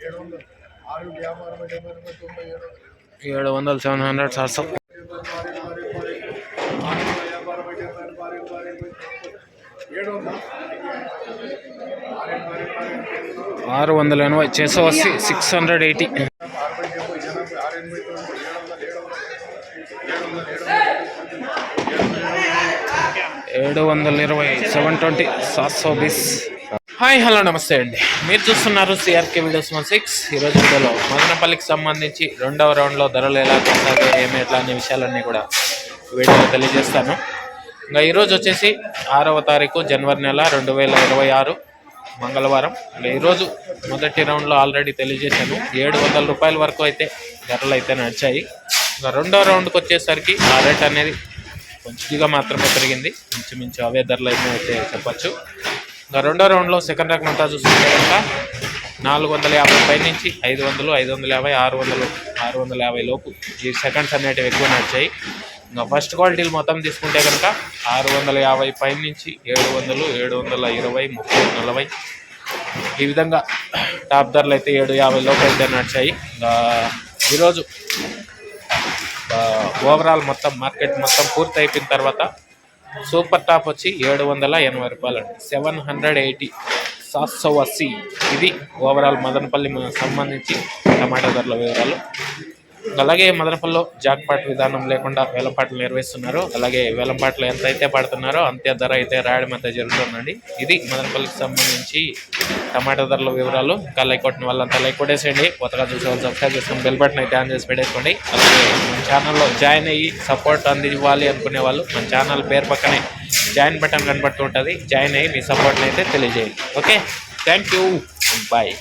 700 700 700 680 చేసో 680 720 720 720. Hi hello నమస్తే అండి, మీరు చూస్తున్నారు సిఆర్కే వీడియోస్ 16. ఈరోజు వీడియోలో మదనపల్లికి సంబంధించి రెండవ రౌండ్లో ధరలు ఎలా కొనసాగాయి, ఏమి ఎట్లా అనే విషయాలన్నీ కూడా వీడియోలో తెలియజేస్తాను. ఇంకా ఈరోజు వచ్చేసి 6వ తారీఖు జనవరి నెల 2026 మంగళవారం. ఇంకా ఈరోజు మొదటి రౌండ్లో ఆల్రెడీ తెలియజేశాను, 700 రూపాయల వరకు అయితే ధరలు అయితే నడిచాయి. ఇంకా రెండో రౌండ్కి వచ్చేసరికి ఆ రేట్ అనేది కొంచెంగా మాత్రమే పెరిగింది, ఇంచుమించు అవే ధరలు అయితే చెప్పచ్చు. ఇంకా రెండో రౌండ్లో సెకండ్ రకం అంతా చూసుకుంటే కనుక 450 పై నుంచి 500 550 600 650 లోపు ఈ సెకండ్స్ అనేటివి ఎక్కువ నడిచాయి. ఇంకా ఫస్ట్ క్వాలిటీలు మొత్తం తీసుకుంటే కనుక 650 పై నుంచి 700 720 30 40 ఈ విధంగా టాప్ ధరలు అయితే 750 లోపు అయితే నడిచాయి. ఇంకా ఈరోజు ఓవరాల్ మొత్తం మార్కెట్ మొత్తం పూర్తి అయిపోయిన తర్వాత సూపర్ టాప్ వచ్చి 780 రూపాయలు అండి, 780 780. ఇది ఓవరాల్ మదనపల్లి సంబంధించి టమాటా ధరల వివరాలు. అలాగే మదనపల్లిలో జాక్పాట్ విధానం లేకుండా వేలంపాటలు నిర్వహిస్తున్నారు. అలాగే వేలంపాటలు ఎంత అయితే పడుతున్నారో అంతే ధర అయితే రాయడం అయితే జరుగుతుందండి. ఇది మదనపల్లికి సంబంధించి టమాటా ధరల వివరాలు. ఇంకా లైక్ కొట్టిన వాళ్ళంతా లైక్ కొట్టేసేయండి, కొత్తగా చూసే వాళ్ళు సబ్స్క్రైబ్ చేసుకుని బెల్ బటన్ అయితే ఆన్ చేసి పెట్టేసుకోండి. అలాగే మన ఛానల్లో జాయిన్ అయ్యి సపోర్ట్ అందివ్వాలి అనుకునే వాళ్ళు మన ఛానల్ పేరు పక్కనే జాయిన్ బటన్ కనబడుతుంటుంది, జాయిన్ అయ్యి మీ సపోర్ట్ని అయితే తెలియజేయండి. Okay, thank you, bye.